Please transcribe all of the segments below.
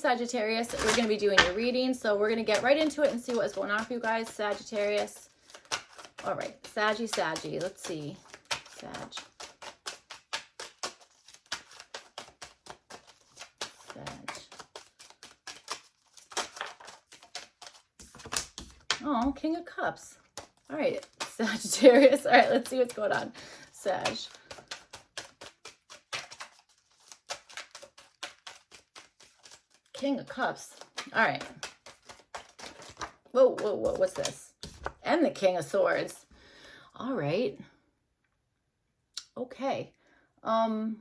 Sagittarius. We're going to be doing your reading, so we're going to get right into it and see what's going on for you guys, Sagittarius. All right, Saggy. Let's see. Sag. Oh, King of Cups. All right, Sagittarius. All right, let's see what's going on. Sag. King of Cups. All right. Whoa. What's this? And the King of Swords. All right. Okay. I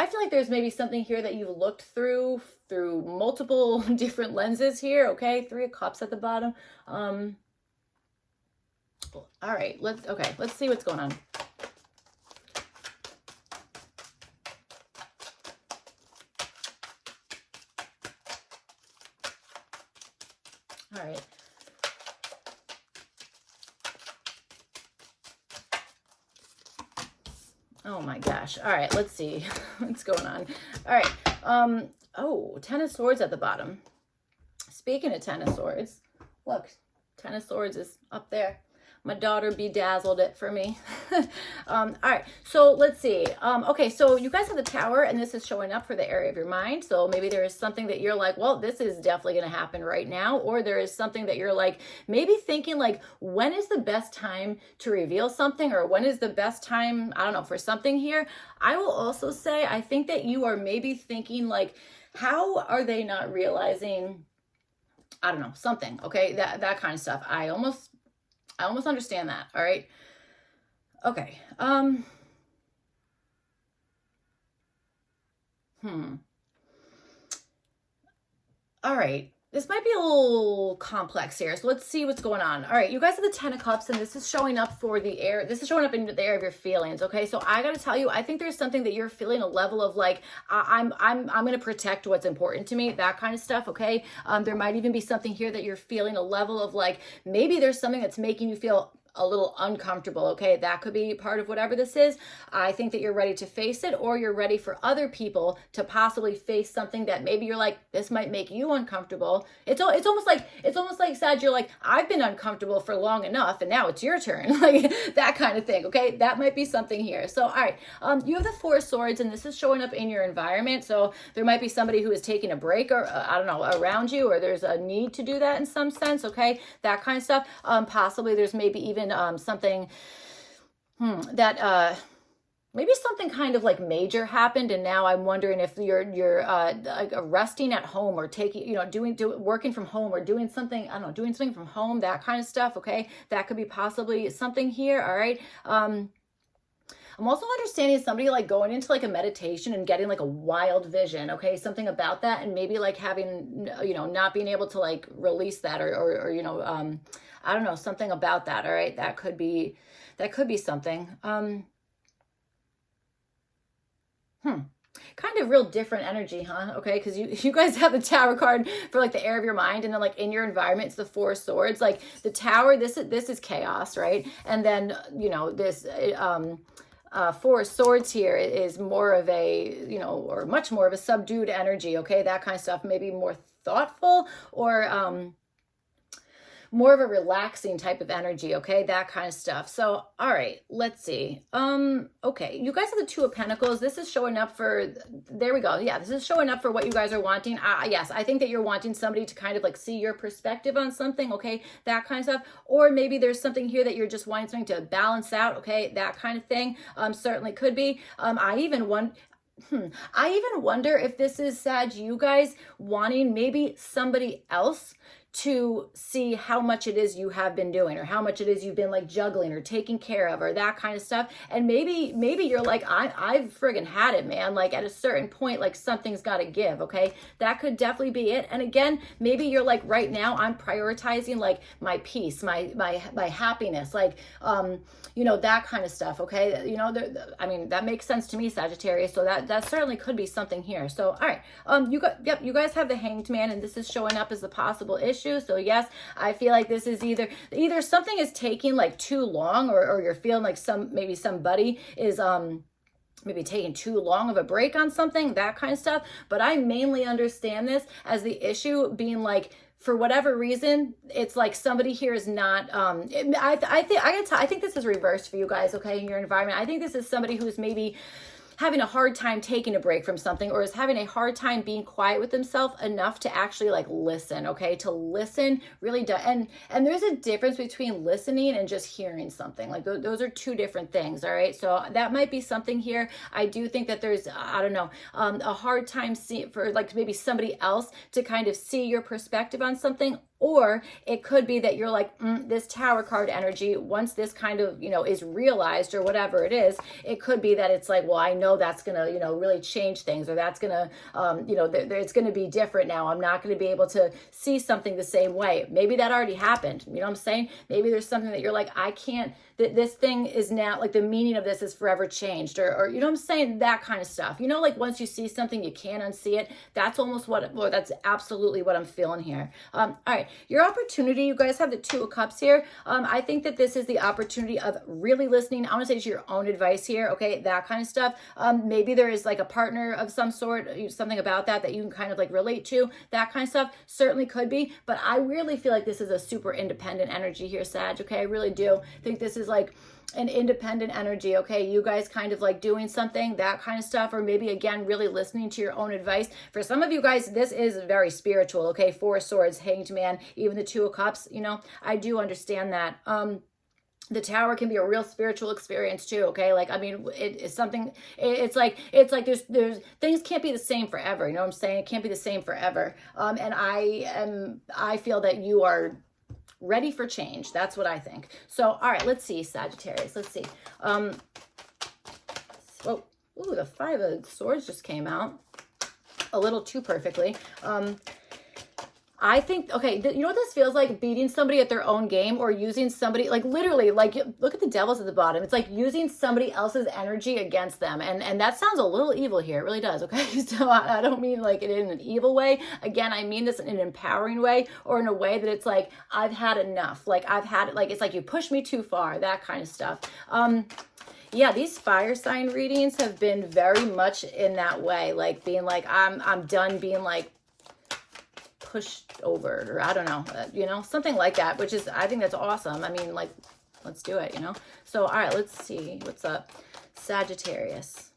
feel like there's maybe something here that you've looked through multiple different lenses here. Okay. 3 of Cups at the bottom. All right. Let's see what's going on. All right. Oh my gosh. All right, let's see what's going on. All right. Oh, 10 of Swords at the bottom. Speaking of 10 of Swords, look, 10 of Swords is up there. My daughter bedazzled it for me. All right, so let's see. Okay, so you guys have the Tower, and this is showing up for the area of your mind. So maybe there is something that you're like, well, this is definitely going to happen right now. Or there is something that you're like, maybe thinking like, when is the best time to reveal something? Or when is the best time, I don't know, for something here? I will also say, I think that you are maybe thinking like, how are they not realizing, I don't know, something, okay? That kind of stuff. I almost understand that. All right. Okay. All right. This might be a little complex here. So let's see what's going on. All right. You guys have the 10 of Cups, and this is showing up for the air. This is showing up in the area of your feelings. Okay. So I got to tell you, I think there's something that you're feeling a level of like, I'm going to protect what's important to me, that kind of stuff. Okay. There might even be something here that you're feeling a level of like, maybe there's something that's making you feel a little uncomfortable. Okay, that could be part of whatever this is. I think that you're ready to face it, or you're ready for other people to possibly face something that maybe you're like, this might make you uncomfortable. It's almost like Sag, you're like, I've been uncomfortable for long enough, and now it's your turn, like that kind of thing. Okay, that might be something here. So all right, you have the 4 of Swords, and this is showing up in your environment. So there might be somebody who is taking a break, or I don't know, around you, or there's a need to do that in some sense. Okay, that kind of stuff. Possibly there's maybe even something that maybe something kind of like major happened, and now I'm wondering if you're like resting at home, or taking, working from home, or doing something, I don't know, doing something from home, that kind of stuff. Okay, that could be possibly something here. All right. I'm also understanding somebody like going into like a meditation and getting like a wild vision. Okay, something about that, and maybe like having, not being able to like release that, or I don't know, something about that. All right, that could be something. Kind of real different energy, huh? Okay, because you guys have the Tower card for like the air of your mind, and then like in your environment, it's the 4 of Swords. Like the Tower, this is chaos, right? And then this 4 of Swords here is more of a, or much more of a subdued energy. Okay, that kind of stuff. Maybe more thoughtful, or more of a relaxing type of energy. Okay, that kind of stuff. So all right, let's see. Okay, you guys have the 2 of Pentacles. This is showing up for, there we go. Yeah, this is showing up for what you guys are wanting. Yes, I think that you're wanting somebody to kind of like see your perspective on something. Okay, that kind of stuff. Or maybe there's something here that you're just wanting something to balance out. Okay, that kind of thing. Certainly could be. I even wonder if this is, Sag, you guys wanting maybe somebody else to see how much it is you have been doing, or how much it is you've been like juggling or taking care of, or that kind of stuff. And maybe you're like, I've friggin' had it, man. Like at a certain point, like something's got to give. Okay, that could definitely be it. And again, maybe you're like, right now I'm prioritizing like my peace, my happiness, like that kind of stuff. Okay, I mean, that makes sense to me, Sagittarius. So that certainly could be something here. So all right, you guys have the Hanged Man, and this is showing up as the possible issue. So yes, I feel like this is either something is taking like too long, or you're feeling like maybe somebody is maybe taking too long of a break on something, that kind of stuff. But I mainly understand this as the issue being like, for whatever reason, it's like somebody here is not, I think this is reversed for you guys, okay, in your environment. I think this is somebody who's maybe having a hard time taking a break from something, or is having a hard time being quiet with themselves enough to actually like listen, okay? To listen really does. And there's a difference between listening and just hearing something. Like those are two different things, all right? So that might be something here. I do think that there's, I don't know, a hard time for like maybe somebody else to kind of see your perspective on something. Or it could be that you're like, this Tower card energy, once this kind of, is realized or whatever it is, it could be that it's like, well, I know that's going to, really change things, or that's going to, it's going to be different now. I'm not going to be able to see something the same way. Maybe that already happened. You know what I'm saying? Maybe there's something that you're like, I can't, this thing is now, like the meaning of this is forever changed, or you know what I'm saying? That kind of stuff. Like once you see something, you can't unsee it. That's almost that's absolutely what I'm feeling here. All right. Your opportunity, you guys have the Two of Cups here. I think that this is the opportunity of really listening. I want to say to your own advice here, okay, that kind of stuff. Maybe there is like a partner of some sort, something about that you can kind of like relate to, that kind of stuff. Certainly could be, but I really feel like this is a super independent energy here, Sag, okay? I really do think this is like an independent energy, okay? You guys kind of like doing something, that kind of stuff, or maybe again, really listening to your own advice. For some of you guys, this is very spiritual, okay? Four of Swords, Hanged Man, even the Two of Cups, I do understand that. The Tower can be a real spiritual experience too, okay? Like, I mean, it's something, it's like there's things can't be the same forever, you know what I'm saying? It can't be the same forever. And I feel that you are ready for change. That's what I think. So, all right, let's see, Sagittarius. Let's see. Well, ooh, the Five of Swords just came out a little too perfectly. I think, okay, you know what this feels like? Beating somebody at their own game, or using somebody, like literally, like look at the devils at the bottom. It's like using somebody else's energy against them. And that sounds a little evil here. It really does, okay? So I don't mean like it in an evil way. Again, I mean this in an empowering way, or in a way that it's like, I've had enough. Like I've had it, like it's like you pushed me too far, that kind of stuff. Yeah, these fire sign readings have been very much in that way, like being like, I'm done being like pushed over, or I don't know, something like that, which is, I think that's awesome. I mean, like, let's do it, So, all right, let's see what's up. Sagittarius.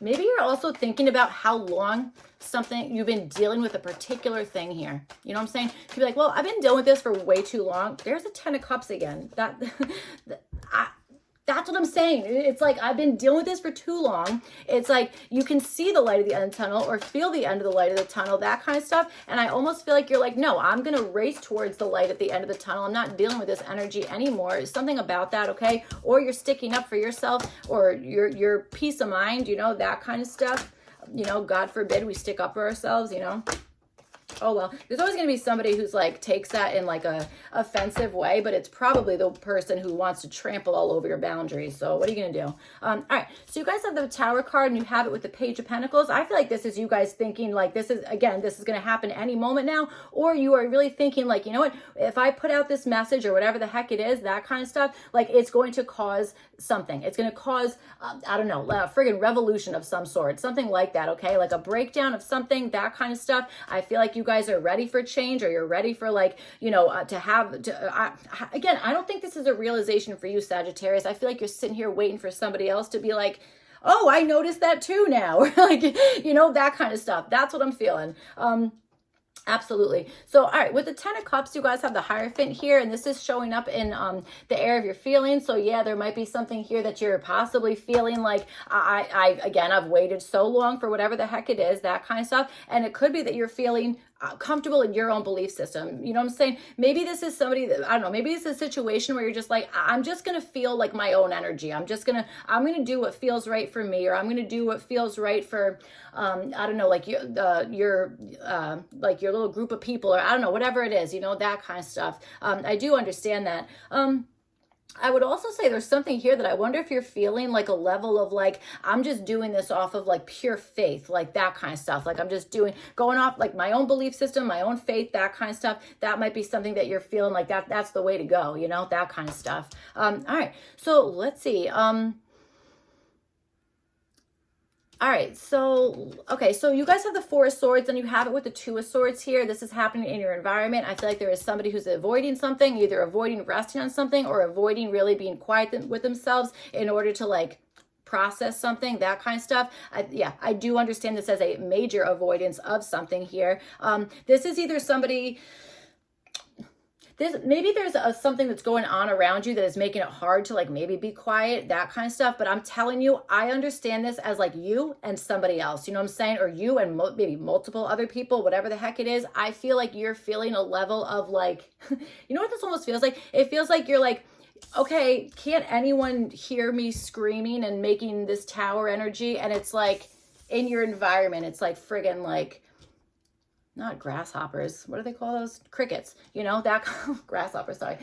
Maybe you're also thinking about how long you've been dealing with a particular thing here. You know what I'm saying? You'd be like, well, I've been dealing with this for way too long. There's a Ten of Cups again. That's what I'm saying. It's like, I've been dealing with this for too long. It's like, you can see the light at the end of the tunnel, or feel the end of the light of the tunnel, that kind of stuff. And I almost feel like you're like, no, I'm going to race towards the light at the end of the tunnel. I'm not dealing with this energy anymore. There's something about that, okay? Or you're sticking up for yourself, or your peace of mind, that kind of stuff. God forbid we stick up for ourselves, Oh, well, there's always going to be somebody who's like takes that in like a offensive way, but it's probably the person who wants to trample all over your boundaries. So what are you going to do? All right. So you guys have the Tower card, and you have it with the Page of Pentacles. I feel like this is you guys thinking like this is going to happen any moment now, or you are really thinking like, you know what, if I put out this message or whatever the heck it is, that kind of stuff, like it's going to cause something. It's going to cause, I don't know, a friggin' revolution of some sort, something like that. Okay. Like a breakdown of something, that kind of stuff. I feel like you guys are ready for change, or you're ready for like, again, I don't think this is a realization for you, Sagittarius. I feel like you're sitting here waiting for somebody else to be like, oh, I noticed that too now. Like, that kind of stuff. That's what I'm feeling. Absolutely. So, all right, with the Ten of Cups, you guys have the Hierophant here, and this is showing up in the air of your feelings. So, yeah, there might be something here that you're possibly feeling like, I've waited so long for whatever the heck it is, that kind of stuff. And it could be that you're feeling comfortable in your own belief system. You know what I'm saying? Maybe this is somebody that, I don't know, maybe it's a situation where you're just like, I'm just going to feel like my own energy. I'm going to do what feels right for me, or I'm going to do what feels right for, I don't know, like your little group of people, or I don't know, whatever it is, that kind of stuff. I do understand that. I would also say there's something here that I wonder if you're feeling like a level of like, I'm just doing this off of like pure faith, like that kind of stuff. Like I'm just going off like my own belief system, my own faith, that kind of stuff. That might be something that you're feeling like that's the way to go, you know, that kind of stuff. All right. So let's see. All right, so, okay, so you guys have the Four of Swords and you have it with the Two of Swords here. This is happening in your environment. I feel like there is somebody who's avoiding something, either avoiding resting on something or avoiding really being quiet with themselves in order to like process something, that kind of stuff. Yeah, I do understand this as a major avoidance of something here. This is either somebody... maybe there's something that's going on around you that is making it hard to like maybe be quiet, that kind of stuff. But I'm telling you, I understand this as like you and somebody else, you know what I'm saying? Or you and maybe multiple other people, whatever the heck it is. I feel like you're feeling a level of like, you know what this almost feels like? It feels like you're like, okay, can't anyone hear me screaming and making this tower energy? And it's like in your environment, it's like friggin' like, not grasshoppers, what do they call those? Crickets, you know, that grasshoppers, sorry.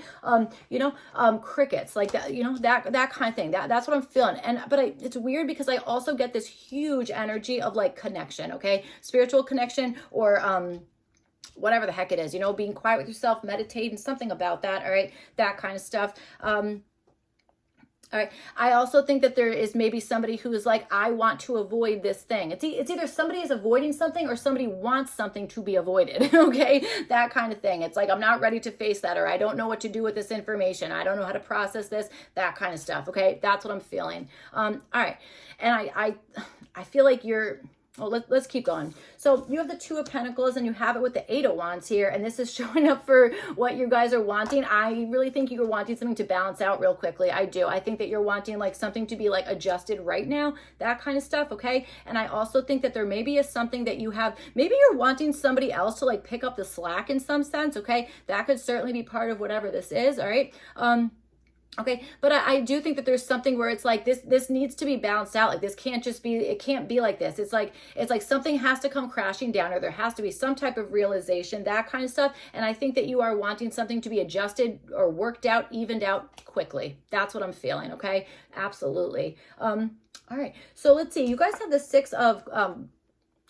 Crickets, like that, you know, that kind of thing. That's what I'm feeling. But it's weird because I also get this huge energy of like connection, okay? Spiritual connection or whatever the heck it is, you know, being quiet with yourself, meditating, something about that, all right? That kind of stuff. All right. I also think that there is maybe somebody who is like, I want to avoid this thing. It's either somebody is avoiding something or somebody wants something to be avoided. Okay. That kind of thing. It's like, I'm not ready to face that, or I don't know what to do with this information. I don't know how to process this, that kind of stuff. Okay. That's what I'm feeling. All right. And I feel like you're, well, let's keep going. So you have the Two of Pentacles and you have it with the Eight of Wands here. And this is showing up for what you guys are wanting. I really think you're wanting something to balance out real quickly. I do. I think that you're wanting like something to be like adjusted right now, that kind of stuff. Okay. And I also think that there maybe is something that you have, maybe you're wanting somebody else to like pick up the slack in some sense. Okay. That could certainly be part of whatever this is. All right. Okay, but I do think that there's something where it's like this needs to be balanced out. Like this can't just be, it can't be like this. It's like something has to come crashing down, or there has to be some type of realization, that kind of stuff. And I think that you are wanting something to be adjusted or worked out, evened out quickly. That's what I'm feeling, okay? Absolutely. All right, so let's see. You guys have the Six of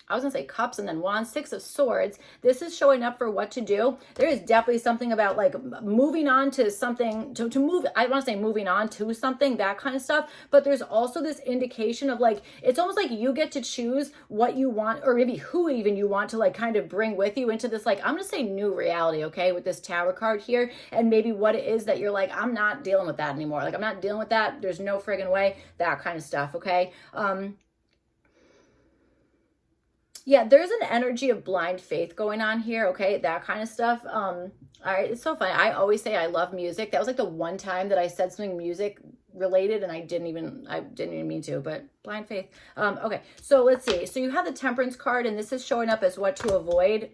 I was gonna say Cups and then Wands, Six of Swords. This is showing up for what to do. There is definitely something about like moving on to something, to move, I want to say moving on to something, that kind of stuff. But there's also this indication of like, it's almost like you get to choose what you want, or maybe who even you want to like kind of bring with you into this, like, I'm gonna say new reality, okay, with this Tower card here. And maybe what it is that you're like, I'm not dealing with that anymore. Like, I'm not dealing with that. There's no friggin' way, that kind of stuff, okay? Yeah, there's an energy of blind faith going on here, okay? That kind of stuff. All right, it's so funny. I always say I love music. That was like the one time that I said something music related and I didn't even mean to, but blind faith. Okay, so let's see. So you have the Temperance card and this is showing up as what to avoid.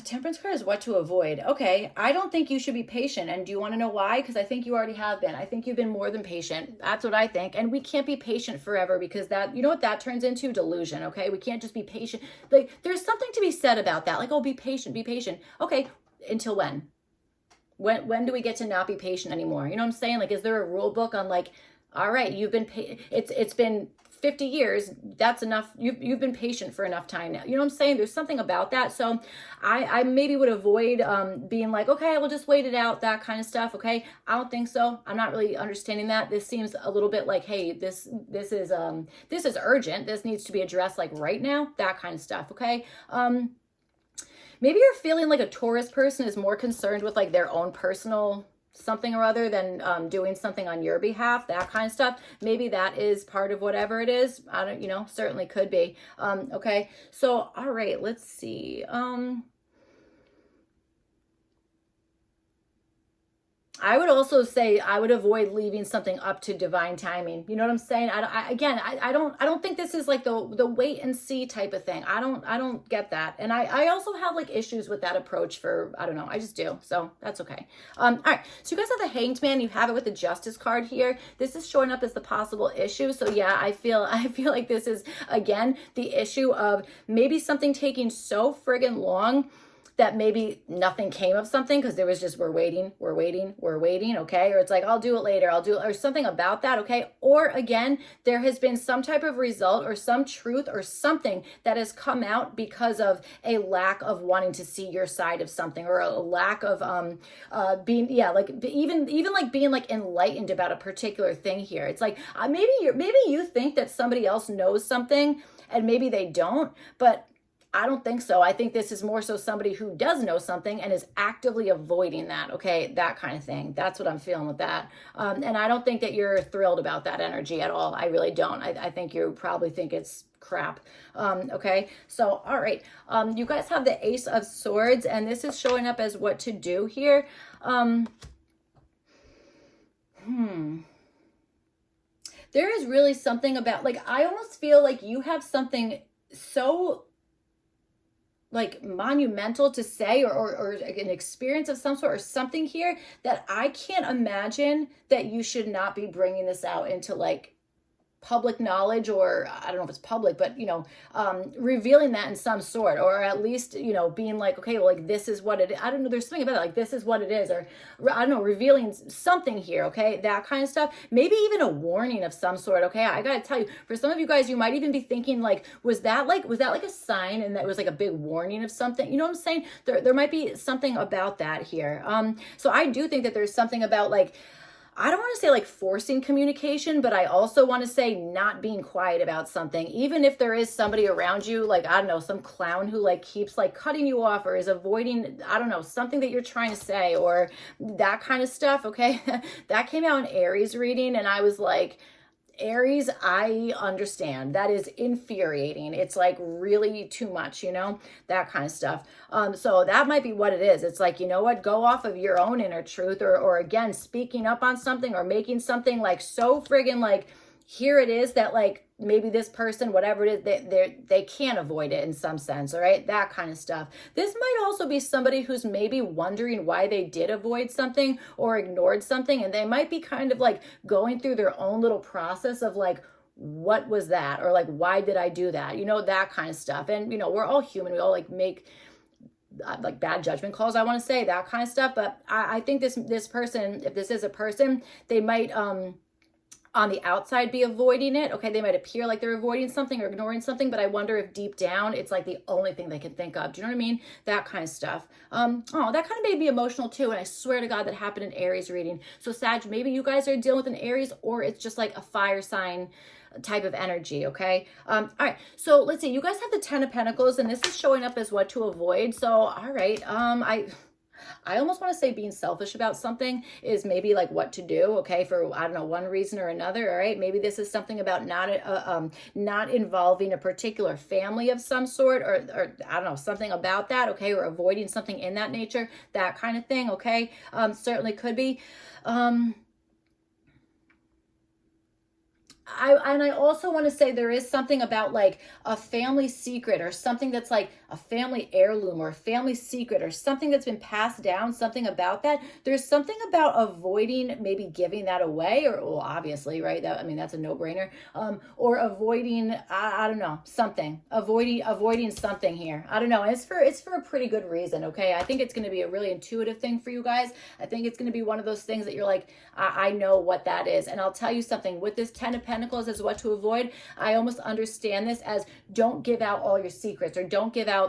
Temperance card is what to avoid. Okay, I don't think you should be patient. And do you want to know why? Because I think you already have been. I think you've been more than patient. That's what I think. And we can't be patient forever because that, you know what that turns into? Delusion, okay? We can't just be patient. Like, there's something to be said about that. Like, oh, be patient, be patient. Okay, until when? When do we get to not be patient anymore? You know what I'm saying? Like, is there a rule book on like, all right, you've been, it's been 50 years, that's enough. You've been patient for enough time now. You know what I'm saying? There's something about that. So I maybe would avoid being like, okay, we'll just wait it out, that kind of stuff. Okay. I don't think so. I'm not really understanding that. This seems a little bit like, hey, this is urgent. This needs to be addressed like right now, that kind of stuff. Okay. Maybe you're feeling like a Taurus person is more concerned with like their own personal something or other than doing something on your behalf, that kind of stuff. Maybe that is part of whatever it is. I don't, you know, certainly could be. Okay. So, all right, let's see. I would also say I would avoid leaving something up to divine timing. You know what I'm saying? I don't think this is like the wait and see type of thing. I don't get that. And I also have like issues with that approach for, I don't know, I just do. So that's okay. All right. So you guys have the Hanged Man. You have it with the Justice card here. This is showing up as the possible issue. So yeah, I feel like this is again the issue of maybe something taking so friggin' long that maybe nothing came of something because there was just, we're waiting, okay? Or it's like, I'll do it later, or something about that, okay? Or again, there has been some type of result or some truth or something that has come out because of a lack of wanting to see your side of something, or a lack of being, yeah, like even like being like enlightened about a particular thing here. It's like maybe you think that somebody else knows something and maybe they don't, but I don't think so. I think this is more so somebody who does know something and is actively avoiding that, okay? That kind of thing. That's what I'm feeling with that. And I don't think that you're thrilled about that energy at all. I really don't. I think you probably think it's crap. Okay, so all right. You guys have the Ace of Swords, and this is showing up as what to do here. There is really something about, like, I almost feel like you have something so like monumental to say, or an experience of some sort or something here that I can't imagine that you should not be bringing this out into like public knowledge, or I don't know if it's public, but you know, revealing that in some sort, or at least, you know, being like, okay, well, like this is what it is. I don't know, there's something about it, like this is what it is, or I don't know, revealing something here, okay, that kind of stuff. Maybe even a warning of some sort, okay. I gotta tell you, for some of you guys, you might even be thinking like, was that like a sign, and that was like a big warning of something, you know what I'm saying? There might be something about that here. So I do think that there's something about like, I don't want to say like forcing communication, but I also want to say not being quiet about something. Even if there is somebody around you, like, I don't know, some clown who like keeps like cutting you off or is avoiding, I don't know, something that you're trying to say, or that kind of stuff, okay? That came out in Aries reading, and I was like, Aries, I understand. That is infuriating. It's like really too much, you know, that kind of stuff. So that might be what it is. It's like, you know what, go off of your own inner truth, or again, speaking up on something, or making something like so friggin' like, here it is, that like maybe this person, whatever it is, they can't avoid it in some sense, all right? That kind of stuff. This might also be somebody who's maybe wondering why they did avoid something or ignored something, and they might be kind of like going through their own little process of like, what was that? Or like, why did I do that? You know, that kind of stuff. And, you know, we're all human. We all like make like bad judgment calls, I want to say, that kind of stuff. But I think this person, if this is a person, they might, on the outside be avoiding it. Okay, they might appear like they're avoiding something or ignoring something, but I wonder if deep down it's like the only thing they can think of. Do you know what I mean? That kind of stuff. Oh, that kind of made me emotional too, and I swear to God that happened in Aries reading. So Sag, maybe you guys are dealing with an Aries, or it's just like a fire sign type of energy, okay? All right, so let's see. You guys have the Ten of Pentacles, and this is showing up as what to avoid. So, all right, I almost want to say being selfish about something is maybe like what to do, okay, for, I don't know, one reason or another, all right? Maybe this is something about not involving a particular family of some sort, or I don't know, something about that, okay, or avoiding something in that nature, that kind of thing, okay? Certainly could be. I also want to say there is something about like a family secret, or something that's like a family heirloom, or a family secret, or something that's been passed down, something about that. There's something about avoiding maybe giving that away, or, well, obviously, right? That, I mean, that's a no-brainer. Or avoiding, I don't know, something, avoiding something here. I don't know. It's for a pretty good reason, okay? I think it's going to be a really intuitive thing for you guys. I think it's going to be one of those things that you're like, I know what that is. And I'll tell you something, with this Ten of Pentacles as what to avoid, I almost understand this as don't give out all your secrets, or don't give out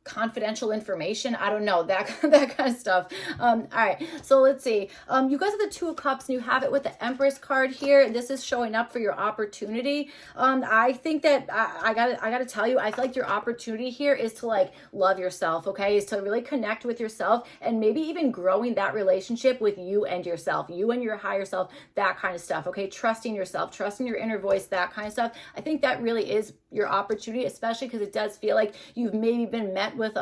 confidential information. I don't know, that kind of stuff. All right, so let's see. You guys have the Two of Cups, and you have it with the Empress card here. This is showing up for your opportunity. I think that I gotta tell you, I feel like your opportunity here is to like love yourself, okay? Is to really connect with yourself, and maybe even growing that relationship with you and yourself, you and your higher self, that kind of stuff, okay? Trusting yourself, trusting your inner voice, that kind of stuff. I think that really is your opportunity, especially because it does feel like you've maybe been met with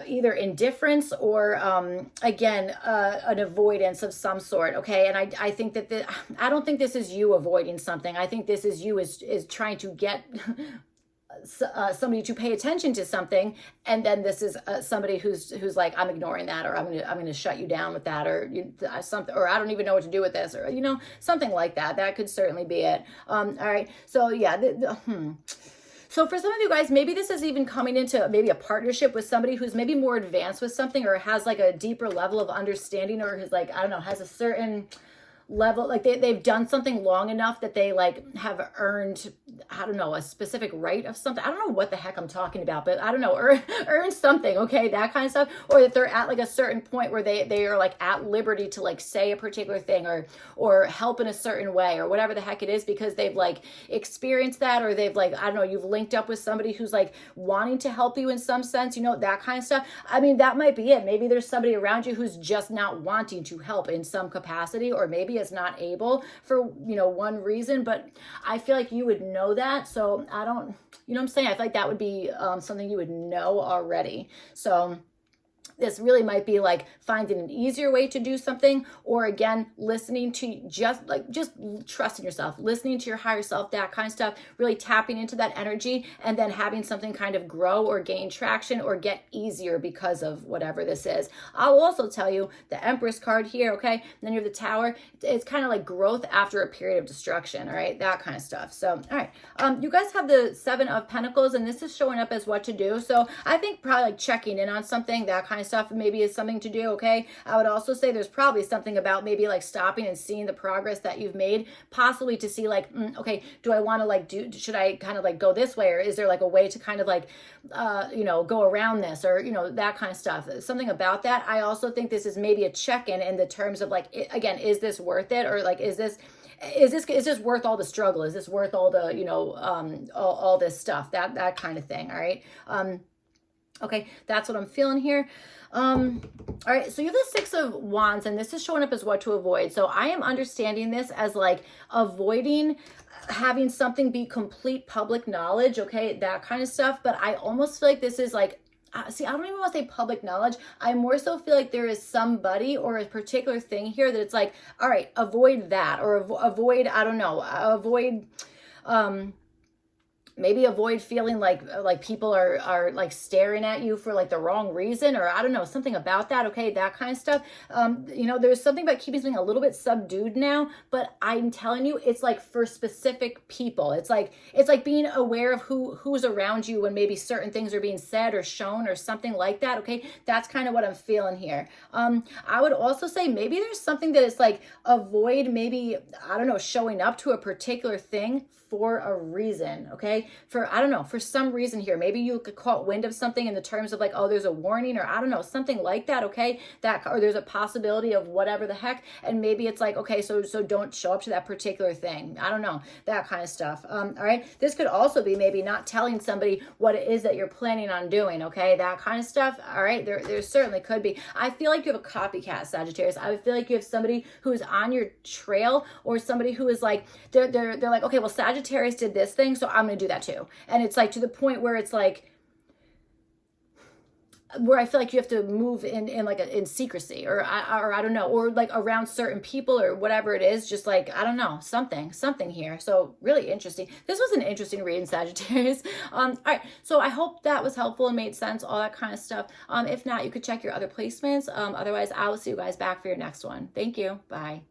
either indifference, or again an avoidance of some sort, okay? And I think that I don't think this is you avoiding something. I think this is you is trying to get somebody to pay attention to something, and then this is somebody who's like, I'm ignoring that, or I'm gonna shut you down with that, or something, or I don't even know what to do with this, or you know, something like that. That could certainly be it. All right, so yeah, So for some of you guys, maybe this is even coming into maybe a partnership with somebody who's maybe more advanced with something, or has like a deeper level of understanding, or has like, I don't know, has a certain level, like they've done something long enough that they like have earned, I don't know, a specific right of something. I don't know what the heck I'm talking about, but I don't know, earn something, okay, that kind of stuff. Or that they're at like a certain point where they are like at liberty to like say a particular thing, or help in a certain way, or whatever the heck it is, because they've like experienced that, or they've like, I don't know, you've linked up with somebody who's like wanting to help you in some sense, you know, that kind of stuff. I mean, that might be it. Maybe there's somebody around you who's just not wanting to help in some capacity, or maybe is not able for, you know, one reason, but I feel like you would know that. So I don't, you know what I'm saying? I feel like that would be something you would know already. So this really might be like finding an easier way to do something, or again, listening to just trusting yourself, listening to your higher self, that kind of stuff, really tapping into that energy, and then having something kind of grow or gain traction or get easier because of whatever this is. I'll also tell you the Empress card here, okay? And then you have the Tower. It's kind of like growth after a period of destruction, all right? That kind of stuff. So, all right. You guys have the Seven of Pentacles, and this is showing up as what to do. So I think probably like checking in on something, that kind of stuff maybe is something to do, okay? I would also say there's probably something about maybe like stopping and seeing the progress that you've made, possibly to see like, okay, do I want to like should I kind of like go this way, or is there like a way to kind of like, you know, go around this, or, you know, that kind of stuff, something about that. I also think this is maybe a check-in in the terms of like, again, is this worth it? Or like, is this worth all the struggle? Is this worth all the, you know, all this stuff, that kind of thing. All right. Okay, that's what I'm feeling here. All right, so you have the Six of Wands, and this is showing up as what to avoid. So I am understanding this as like avoiding having something be complete public knowledge, okay, that kind of stuff. But I almost feel like this is like, see, I don't even want to say public knowledge. I more so feel like there is somebody or a particular thing here that it's like, all right, avoid that, or avoid, I don't know, avoid, maybe avoid feeling like people are like staring at you for like the wrong reason, or I don't know, something about that, okay, that kind of stuff. You know, there's something about keeping something a little bit subdued now, but I'm telling you, it's like for specific people. It's like being aware of who's around you when maybe certain things are being said or shown or something like that, okay? That's kind of what I'm feeling here. I would also say maybe there's something that is like avoid maybe, I don't know, showing up to a particular thing for a reason, okay? For, I don't know, for some reason here. Maybe you could caught wind of something in the terms of like, oh, there's a warning, or I don't know, something like that, okay? That, or there's a possibility of whatever the heck, and maybe it's like, okay, so don't show up to that particular thing. I don't know, that kind of stuff. All right, this could also be maybe not telling somebody what it is that you're planning on doing, okay? That kind of stuff, all right? There certainly could be. I feel like you have a copycat, Sagittarius. I feel like you have somebody who is on your trail, or somebody who is like, they're like, okay, well, Sagittarius did this thing, so I'm going to do that too. And it's like to the point where it's like, where I feel like you have to move in secrecy, or I don't know, or like around certain people or whatever it is, just like, I don't know, something here. So really interesting. This was an interesting reading, Sagittarius. All right. So I hope that was helpful and made sense, all that kind of stuff. If not, you could check your other placements. Otherwise, I will see you guys back for your next one. Thank you. Bye.